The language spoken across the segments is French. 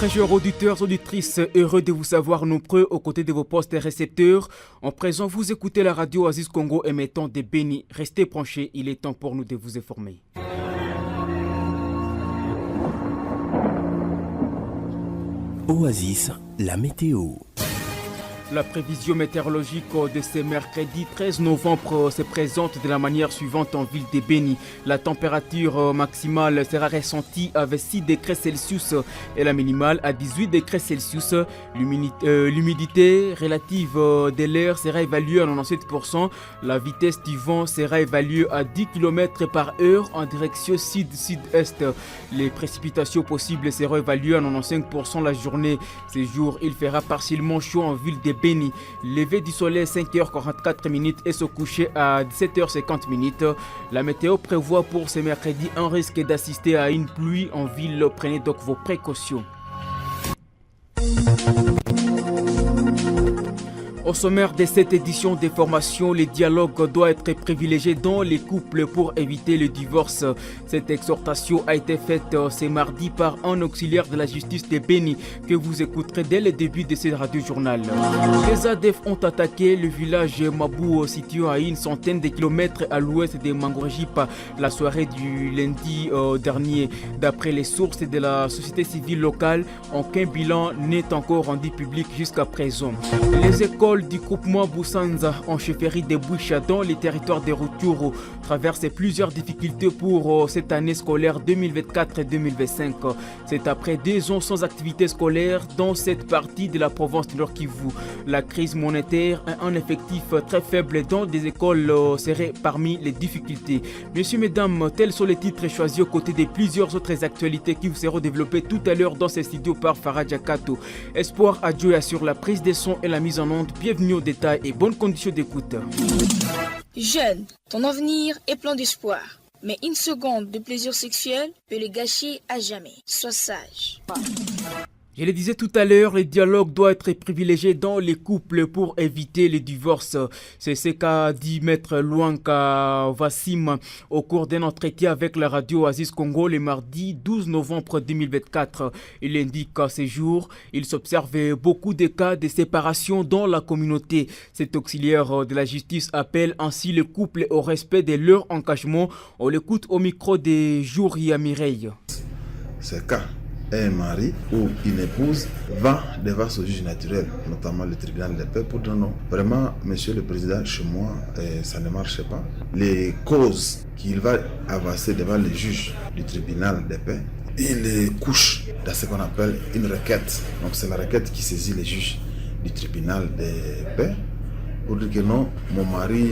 chers auditeurs, auditrices, heureux de vous savoir nombreux aux côtés de vos postes et récepteurs. En présent, vous écoutez la radio Oasis Congo émettant des bénis. Restez branchés, il est temps pour nous de vous informer. Oasis, la météo. La prévision météorologique de ce mercredi 13 novembre se présente de la manière suivante en ville de Beni. La température maximale sera ressentie à 6 degrés Celsius et la minimale à 18 degrés Celsius. L'humidité relative de l'air sera évaluée à 97%. La vitesse du vent sera évaluée à 10 km par heure en direction sud-sud-est. Les précipitations possibles seront évaluées à 95% la journée. Ce jour, il fera partiellement chaud en ville de Beni. Levé du soleil à 5h44 et se coucher à 17h50. La météo prévoit pour ce mercredi un risque d'assister à une pluie en ville. Prenez donc vos précautions. Au sommaire de cette édition des formations, le dialogue doit être privilégié dans les couples pour éviter le divorce. Cette exhortation a été faite ce mardi par un auxiliaire de la justice de Beni que vous écouterez dès le début de ce radio-journal. Les ADF ont attaqué le village Mabou situé à une centaine de kilomètres à l'ouest de Mangourjipa la soirée du lundi dernier. D'après les sources de la société civile locale, aucun bilan n'est encore rendu public jusqu'à présent. Les écoles du groupement Boussanza en chefferie de Boucha dans les territoires de Rutshuru traversent plusieurs difficultés pour cette année scolaire 2024-2025. C'est après 2 ans sans activité scolaire dans cette partie de la province de Nord Kivu. La crise monétaire et un effectif très faible dans des écoles seraient parmi les difficultés. Messieurs, mesdames, tels sont les titres choisis aux côtés de plusieurs autres actualités qui vous seront développées tout à l'heure dans ces studios par Farah Jakato. Espoir à Dieu assure la prise des sons et la mise en onde. Bienvenue aux détails et bonnes conditions d'écoute. Jeune, ton avenir est plein d'espoir. Mais une seconde de plaisir sexuel peut le gâcher à jamais. Sois sage. Je le disais tout à l'heure, le dialogue doit être privilégié dans les couples pour éviter les divorces. C'est ce qu'a dit Maître Luanka Vassim au cours d'un entretien avec la radio Oasis Congo le mardi 12 novembre 2024. Il indique qu'à ce jour, il s'observe beaucoup de cas de séparation dans la communauté. Cet auxiliaire de la justice appelle ainsi le couple au respect de leur engagement. On l'écoute au micro de Jouria Mireille. C'est cas. Un mari ou une épouse va devant ce juge naturel, notamment le tribunal de paix, pour dire non, vraiment, monsieur le président, chez moi, ça ne marche pas. Les causes qu'il va avancer devant le juge du tribunal de paix, il les couche dans ce qu'on appelle une requête. Donc c'est la requête qui saisit le juge du tribunal de paix pour dire que non, mon mari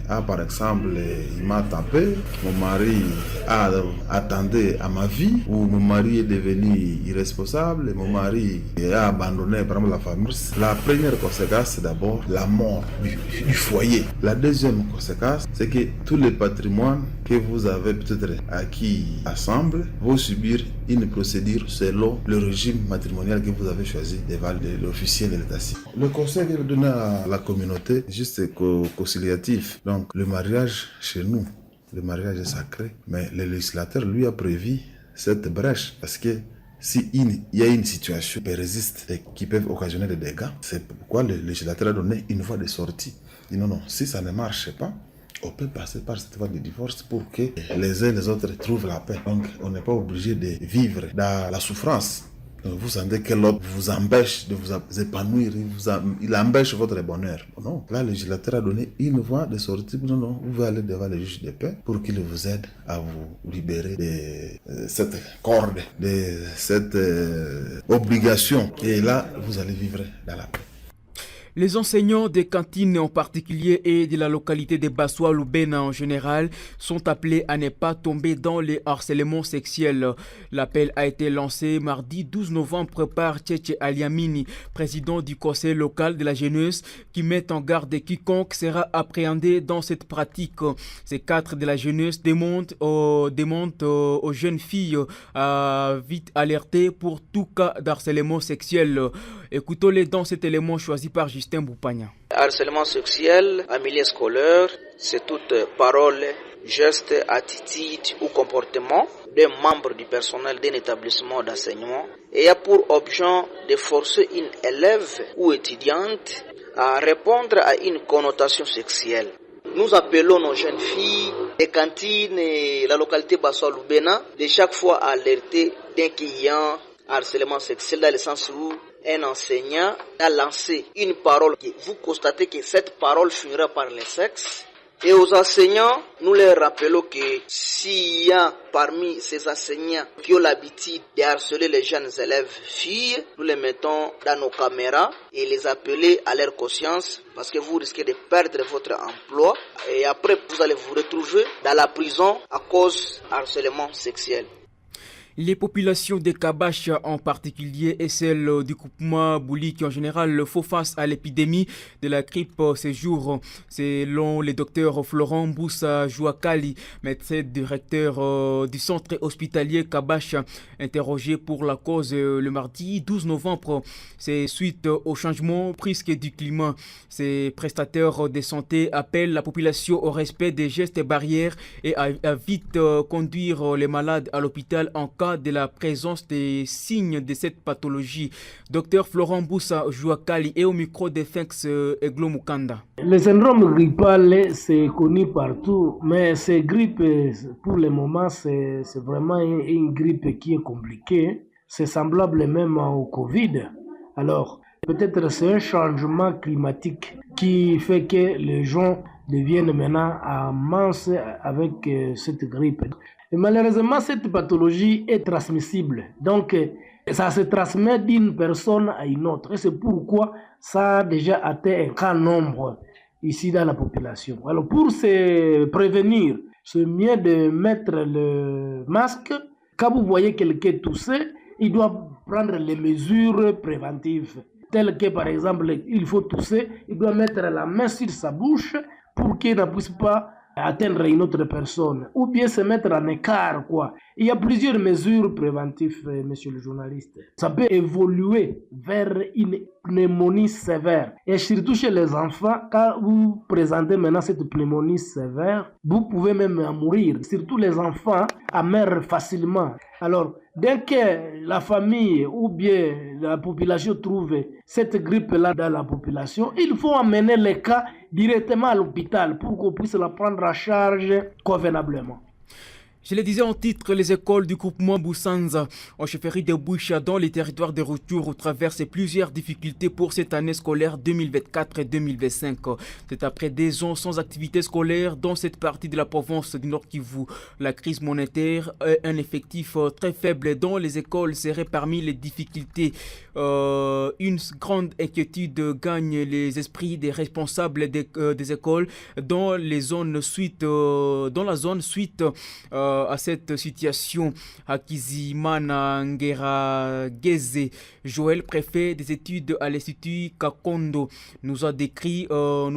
a par exemple, il m'a tapé, mon mari a attendu à ma vie, ou mon mari est devenu irresponsable, mon mari a abandonné par exemple la famille. La première conséquence, c'est d'abord la mort du foyer. La deuxième conséquence, c'est que tous les patrimoines que vous avez peut-être acquis ensemble vont subir une procédure selon le régime matrimonial que vous avez choisi devant l'officier de l'état civil. Le conseil que je donne à la communauté, juste conciliatif. Donc le mariage chez nous, le mariage est sacré, mais le législateur lui a prévu cette brèche parce que si il y a une situation qui résiste et qui peut occasionner des dégâts, c'est pourquoi le législateur a donné une voie de sortie. Il dit non, si ça ne marche pas, on peut passer par cette voie de divorce pour que les uns et les autres trouvent la paix. Donc on n'est pas obligé de vivre dans la souffrance. Donc vous sentez que l'autre vous empêche de vous épanouir, il empêche votre bonheur. Non, là, le législateur a donné une voie de sortie. Non, vous pouvez aller devant le juge de paix pour qu'il vous aide à vous libérer de cette corde, de cette obligation. Et là, vous allez vivre dans la paix. Les enseignants des cantines en particulier et de la localité de Bassois-Loubena en général sont appelés à ne pas tomber dans les harcèlements sexuels. L'appel a été lancé mardi 12 novembre par Tchétché Aliamini, président du conseil local de la jeunesse, qui met en garde quiconque sera appréhendé dans cette pratique. Ces cadres de la jeunesse demandent aux jeunes filles à vite alerter pour tout cas d'harcèlement sexuel. Écoutons-les dans cet élément choisi par Justin Boupagna. Harcèlement sexuel en milieu scolaire, c'est toute parole, geste, attitude ou comportement des membres du personnel d'un établissement d'enseignement et a pour objet de forcer une élève ou étudiante à répondre à une connotation sexuelle. Nous appelons nos jeunes filles des cantines et la localité Bassoa-Loubena de chaque fois à alerter d'un client harcèlement sexuel dans le sens où un enseignant a lancé une parole. Vous constatez que cette parole finira par le sexe. Et aux enseignants, nous leur rappelons que s'il y a parmi ces enseignants qui ont l'habitude de harceler les jeunes élèves filles, nous les mettons dans nos caméras et les appeler à leur conscience parce que vous risquez de perdre votre emploi et après vous allez vous retrouver dans la prison à cause du harcèlement sexuel. Les populations des Kabash en particulier et celles du groupement Bouli qui en général font face à l'épidémie de la grippe ces jours. Selon le docteur Florent Boussa Jouakali, médecin directeur du centre hospitalier Kabash, interrogé pour la cause le mardi 12 novembre. C'est suite au changement brusque du climat. Ces prestataires de santé appellent la population au respect des gestes barrières et à vite conduire les malades à l'hôpital en cas de la présence des signes de cette pathologie. Docteur Florent Boussa Jouakali est au micro de Fenx Eglo Mukanda. Le syndrome grippal, c'est connu partout, mais ces grippes, pour le moment, c'est vraiment une grippe qui est compliquée. C'est semblable même au Covid. Alors, peut-être c'est un changement climatique qui fait que les gens deviennent maintenant à mince avec cette grippe. Et malheureusement, cette pathologie est transmissible. Donc, ça se transmet d'une personne à une autre. Et c'est pourquoi ça a déjà atteint un grand nombre ici dans la population. Alors, pour se prévenir, c'est mieux de mettre le masque. Quand vous voyez quelqu'un tousser, il doit prendre les mesures préventives. Telles que, par exemple, il faut tousser, il doit mettre la main sur sa bouche pour qu'il ne puisse pas atteindre une autre personne, ou bien se mettre en écart, quoi. Il y a plusieurs mesures préventives, monsieur le journaliste. Ça peut évoluer vers une pneumonie sévère. Et surtout chez les enfants, quand vous présentez maintenant cette pneumonie sévère, vous pouvez même en mourir. Surtout les enfants meurent facilement. Alors, dès que la famille ou bien la population trouve cette grippe-là dans la population, il faut amener les cas directement à l'hôpital pour qu'on puisse la prendre en charge convenablement. Je le disais en titre, les écoles du groupement Boussanza en chefferie de Boucha dans les territoires de retour traversent plusieurs difficultés pour cette année scolaire 2024 et 2025. C'est après des ans sans activité scolaire dans cette partie de la province du Nord Kivu. La crise monétaire et un effectif très faible dans les écoles seraient parmi les difficultés. Une grande inquiétude gagne les esprits des responsables des écoles dans la zone suite à cette situation. Hakizimana Ngerageze Joël, préfet des études à l'Institut Kakondo, nous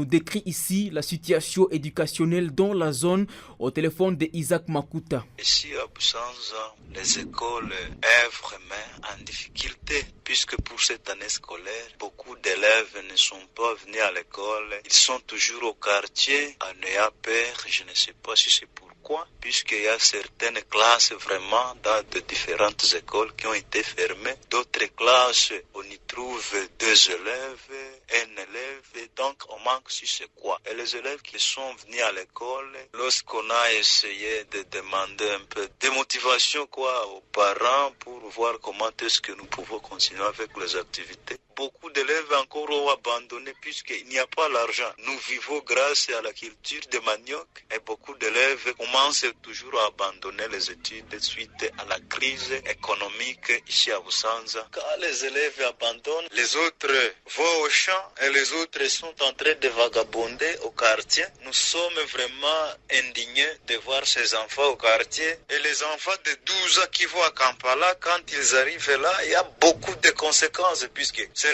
décrit ici la situation éducationnelle dans la zone au téléphone de Isaac Makuta. Ici à Boussanza, les écoles œuvrent vraiment en difficulté puisque pour cette année scolaire, beaucoup d'élèves ne sont pas venus à l'école. Ils sont toujours au quartier, à Néa-Père, je ne sais pas si c'est pourquoi, puisqu'il y a certaines classes vraiment dans de différentes écoles qui ont été fermées. D'autres classes, on y trouve 2 élèves, 1 élève, et donc on manque si c'est quoi. Et les élèves qui sont venus à l'école, lorsqu'on a essayé de demander un peu de motivation aux parents pour voir comment est-ce que nous pouvons continuer avec les activités, beaucoup d'élèves encore ont abandonné puisqu'il n'y a pas l'argent. Nous vivons grâce à la culture de manioc et beaucoup d'élèves commencent toujours à abandonner les études suite à la crise économique ici à Boussanza. Quand les élèves abandonnent, les autres vont au champ et les autres sont en train de vagabonder au quartier. Nous sommes vraiment indignés de voir ces enfants au quartier et les enfants de 12 ans qui vont à Kampala, quand ils arrivent là, il y a beaucoup de conséquences puisque certains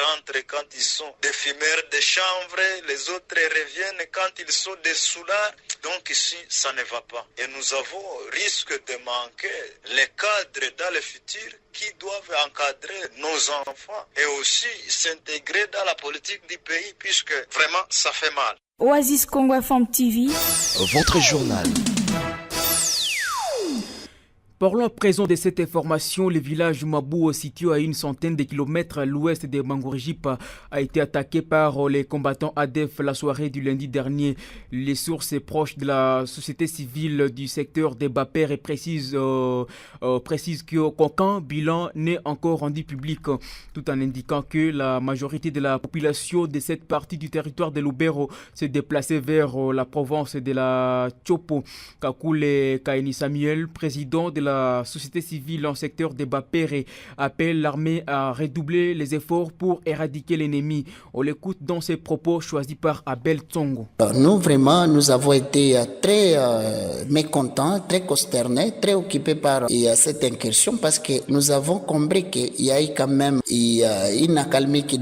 rentrent quand ils sont des fumeurs de chanvre, les autres reviennent quand ils sont des soulards. Donc ici, ça ne va pas. Et nous avons risque de manquer les cadres dans le futur qui doivent encadrer nos enfants et aussi s'intégrer dans la politique du pays puisque vraiment ça fait mal. Oasis Congo FM TV, votre journal. Parlons à présent de cette information. Le village Mabou, situé à une centaine de kilomètres à l'ouest de Mangourjip, a été attaqué par les combattants ADF la soirée du lundi dernier. Les sources proches de la société civile du secteur des Bapères précisent qu'aucun bilan n'est encore rendu public, tout en indiquant que la majorité de la population de cette partie du territoire de Lubero s'est déplacée vers la province de la Chopo. Kakule Kaini Samuel, président de la société civile en secteur des Bapere, appelle l'armée à redoubler les efforts pour éradiquer l'ennemi. On l'écoute dans ses propos choisis par Abel Tsongo. Nous avons été très mécontents, très consternés, très occupés par cette incursion parce que nous avons compris qu'il y a eu quand même une accalmie qui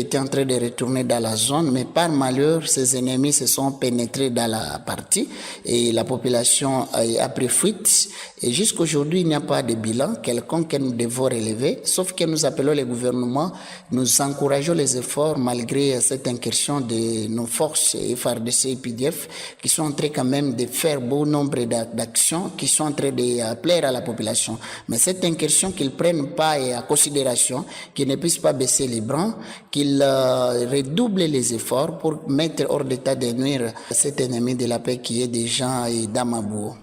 était en train de retourner dans la zone, mais par malheur, ces ennemis se sont pénétrés dans la partie et la population a pris fuite. Et jusqu'aujourd'hui, il n'y a pas de bilan quelconque que nous devons relever, sauf que nous appelons le gouvernement, nous encourageons les efforts malgré cette incursion de nos forces FARDC et PDF qui sont en train quand même de faire bon nombre d'actions qui sont en train de plaire à la population. Mais cette incursion qu'ils ne prennent pas en considération, qu'ils ne puissent pas baisser les bras, qu'ils redoublent les efforts pour mettre hors d'état de nuire cet ennemi de la paix qui est déjà dans Mabou.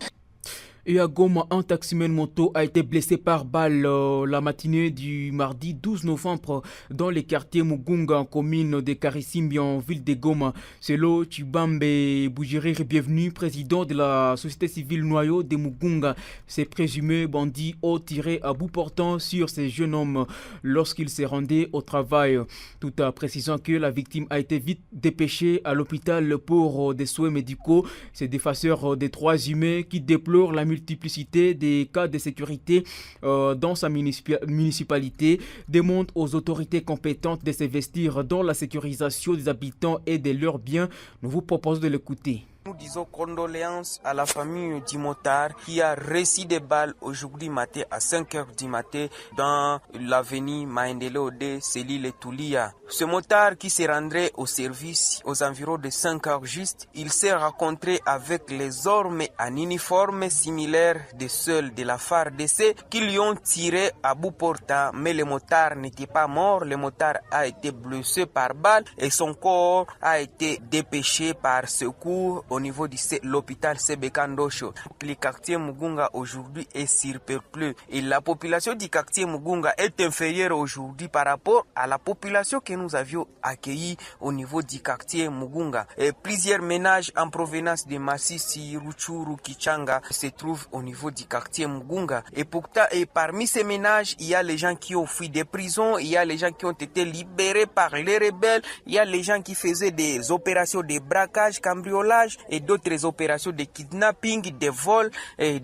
Et à Goma, un taximène moto a été blessé par balle la matinée du mardi 12 novembre dans les quartiers Mugunga en commune de Karisimbi en ville de Goma. Selon Chibambe Boujiri, bienvenu, président de la société civile noyau de Mugunga. Ces présumés bandits ont tiré à bout portant sur ces jeunes hommes lorsqu'ils se rendaient au travail, tout en précisant que la victime a été vite dépêchée à l'hôpital pour des soins médicaux. Ces défenseurs des droits humains qui déplorent la multiplicité des cas de sécurité dans sa municipalité demande aux autorités compétentes de s'investir dans la sécurisation des habitants et de leurs biens. Nous vous proposons de l'écouter. Nous disons condoléances à la famille du motard qui a reçu des balles aujourd'hui matin à 5h du matin dans l'avenue Maendeleo de Selil et Toulia. Ce motard qui se rendrait au service aux environs de 5h juste, il s'est rencontré avec les hommes en uniforme similaire de ceux de la FARDC qui lui ont tiré à bout portant, mais le motard n'était pas mort. Le motard a été blessé par balle et son corps a été dépêché par secours au niveau de l'hôpital Sebekandosho. Le quartier Mugunga aujourd'hui est surpeuplé et la population du quartier Mugunga est inférieure aujourd'hui par rapport à la population que nous avions accueillie au niveau du quartier Mugunga. Et plusieurs ménages en provenance de Massissi, Ruchuru, Kichanga se trouvent au niveau du quartier Mugunga. Et pourtant, parmi ces ménages, il y a les gens qui ont fui des prisons, il y a les gens qui ont été libérés par les rebelles, il y a les gens qui faisaient des opérations de braquage, cambriolage et d'autres opérations de kidnapping, de vols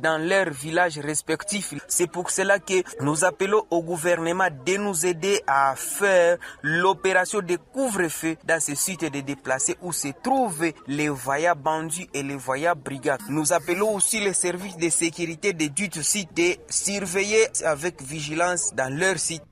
dans leurs villages respectifs. C'est pour cela que nous appelons au gouvernement de nous aider à faire l'opération de couvre-feu dans ce site de déplacés où se trouvent les voyants bandits et les voyants brigades. Nous appelons aussi les services de sécurité de dut site de surveiller avec vigilance dans leur site.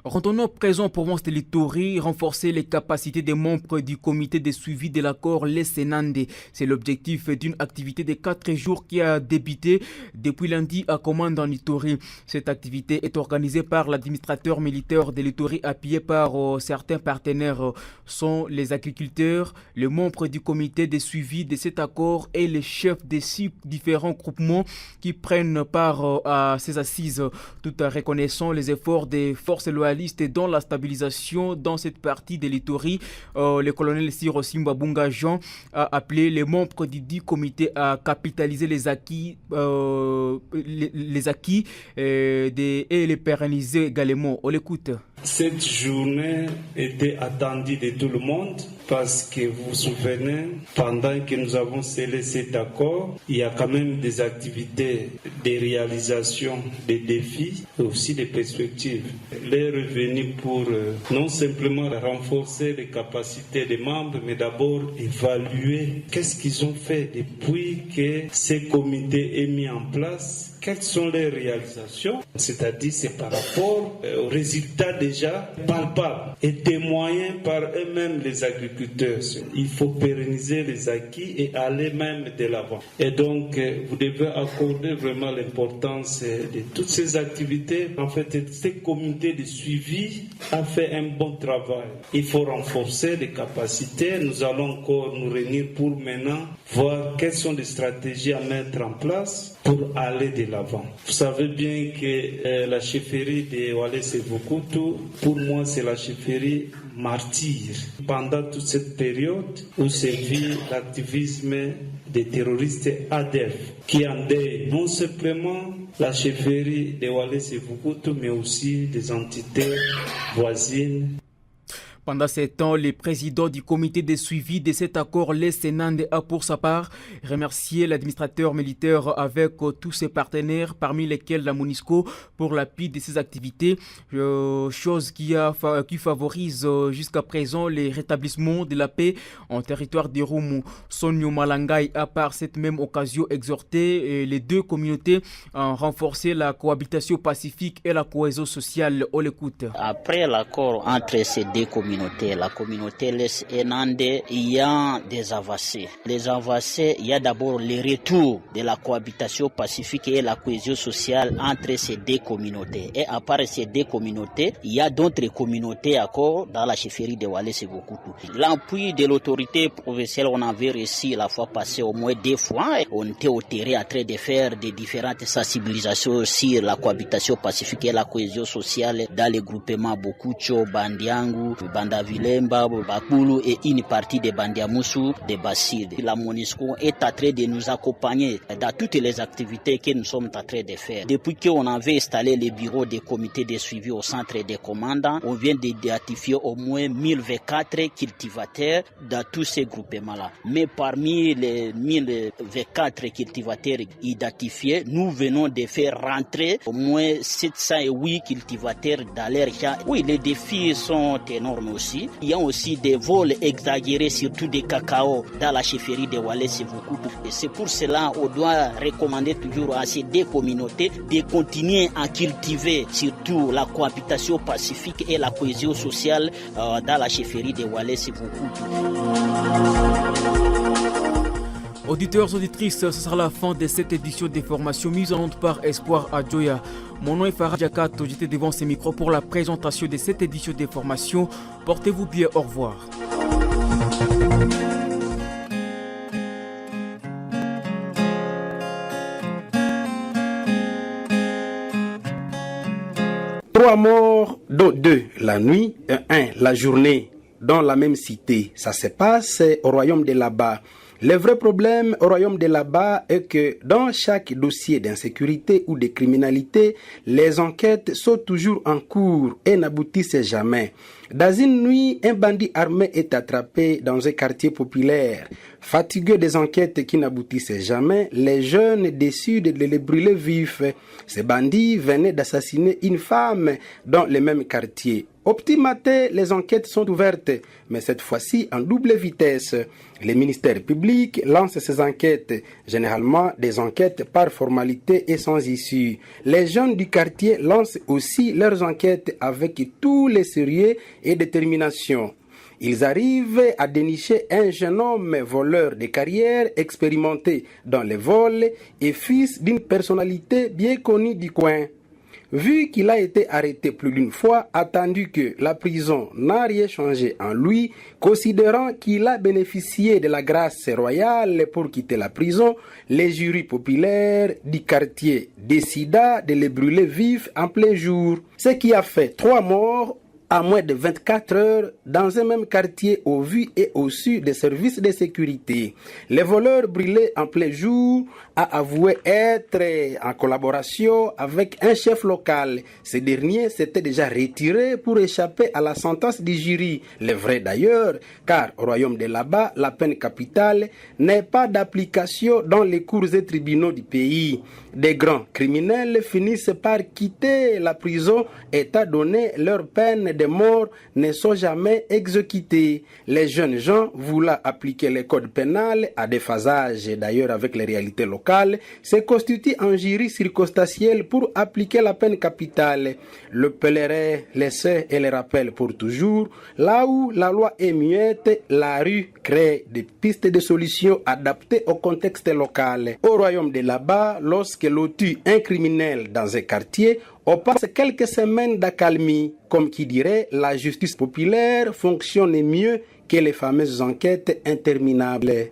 Retournons présent en province de l'Ituri, renforcer les capacités des membres du comité de suivi de l'accord Les Senande. C'est l'objectif d'une activité de 4 jours qui a débuté depuis lundi à Commande en Ituri. Cette activité est organisée par l'administrateur militaire de l'Ituri appuyé par certains partenaires. Sont les agriculteurs, les membres du comité de suivi de cet accord et les chefs des 6 différents groupements qui prennent part à ces assises, tout en reconnaissant les efforts des forces loyalistes dans la stabilisation dans cette partie de l'Ituri. Le colonel Siro Simba Bunga Jean a appelé les membres du dit comité à capitaliser les acquis, et les pérenniser également. On l'écoute. Cette journée était attendue de tout le monde parce que vous vous souvenez, pendant que nous avons scellé cet accord, il y a quand même des activités de réalisation, des défis et aussi des perspectives. Les revenus pour non simplement renforcer les capacités des membres, mais d'abord évaluer qu'est-ce qu'ils ont fait depuis que ce comité est mis en place. quelles sont les réalisations, c'est-à-dire c'est par rapport aux résultats déjà palpables et des moyens par eux-mêmes les agriculteurs. Il faut pérenniser les acquis et aller même de l'avant. Et donc, vous devez accorder vraiment l'importance de toutes ces activités. En fait, ces comités de suivi ont fait un bon travail. Il faut renforcer les capacités. Nous allons encore nous réunir pour maintenant voir quelles sont les stratégies à mettre en place pour aller de l'avant. Vous savez bien que la chefferie de Walese-Vukutu, pour moi, c'est la chefferie martyr. Pendant toute cette période où s'est vu l'activisme des terroristes ADF, qui endeuillent non simplement la chefferie de Walese-Vukutu, mais aussi des entités voisines. Pendant ce temps, le président du comité de suivi de cet accord, Les Sénande, a pour sa part remercié l'administrateur militaire avec tous ses partenaires, parmi lesquels la MONUSCO, pour l'appui de ses activités, chose qui favorise jusqu'à présent les rétablissements de la paix en territoire de Roumu. Sonio Malangai a par cette même occasion exhorté les deux communautés à renforcer la cohabitation pacifique et la cohésion sociale. On l'écoute. Après l'accord entre ces deux communautés, la communauté Les Sénande, il y a des avancées. Les avancées, il y a d'abord le retour de la cohabitation pacifique et la cohésion sociale entre ces deux communautés. Et à part ces deux communautés, il y a d'autres communautés encore dans la chefferie de Walese-Vukutu. L'appui de l'autorité provinciale, on avait réussi la fois passée au moins 2 fois. On était au terrain en train de faire des différentes sensibilisations sur la cohabitation pacifique et la cohésion sociale dans les groupements Bokucho, Bandiangu, Bandavilemba, Bakulu et une partie de Bandiamusu, de Bassid. La MONUSCO est en train de nous accompagner dans toutes les activités que nous sommes en train de faire. Depuis qu'on avait installé les bureaux des comités de suivi au centre des commandants, on vient d'identifier au moins 1024 cultivateurs dans tous ces groupements-là. Mais parmi les 1024 cultivateurs identifiés, nous venons de faire rentrer au moins 708 cultivateurs dans leur champ. Oui, les défis sont énormes aussi. Il y a aussi des vols exagérés, surtout des cacao dans la chefferie de Walese-Vukutu. Et c'est pour cela qu'on doit recommander toujours à ces deux communautés de continuer à cultiver surtout la cohabitation pacifique et la cohésion sociale dans la chefferie de Walese-Vukutu. Auditeurs, auditrices, ce sera la fin de cette édition des formations mise en onde par Espoir Adjoya. Mon nom est Farah Diakato, j'étais devant ces micros pour la présentation de cette édition des formations. Portez-vous bien, au revoir. Trois morts, dont 2 la nuit et 1 la journée, dans la même cité. Ça se passe au royaume de là-bas. Le vrai problème au royaume de là-bas est que dans chaque dossier d'insécurité ou de criminalité, les enquêtes sont toujours en cours et n'aboutissent jamais. Dans une nuit, un bandit armé est attrapé dans un quartier populaire. Fatigués des enquêtes qui n'aboutissaient jamais, les jeunes décident de les brûler vifs. Ces bandits venaient d'assassiner une femme dans le même quartier. Au petit matin, les enquêtes sont ouvertes, mais cette fois-ci en double vitesse. Les ministères publics lancent ces enquêtes, généralement des enquêtes par formalité et sans issue. Les jeunes du quartier lancent aussi leurs enquêtes avec tout le sérieux et détermination. Ils arrivent à dénicher un jeune homme voleur de carrière expérimenté dans les vols et fils d'une personnalité bien connue du coin. Vu qu'il a été arrêté plus d'une fois, attendu que la prison n'a rien changé en lui, considérant qu'il a bénéficié de la grâce royale pour quitter la prison, les jurys populaires du quartier décida de les brûler vifs en plein jour, ce qui a fait 3 morts à moins de 24 heures dans un même quartier au vu et au su des services de sécurité. Les voleurs brûlés en plein jour a avoué être en collaboration avec un chef local. Ce dernier s'était déjà retiré pour échapper à la sentence du jury. Le vrai d'ailleurs, car au royaume de là-bas, la peine capitale n'est pas d'application dans les cours et tribunaux du pays. Des grands criminels finissent par quitter la prison étant donné leur peine des morts ne sont jamais exécutés. Les jeunes gens voulant appliquer les codes pénals à déphasage, d'ailleurs avec les réalités locales, se constituent en jury circonstanciel pour appliquer la peine capitale. Le pèlerin, l'essai et le rappel pour toujours. Là où la loi est muette, la rue crée des pistes de solutions adaptées au contexte local. Au royaume de là-bas, lorsque l'on tue un criminel dans un quartier, on passe quelques semaines d'accalmie. Comme qui dirait, la justice populaire fonctionne mieux que les fameuses enquêtes interminables.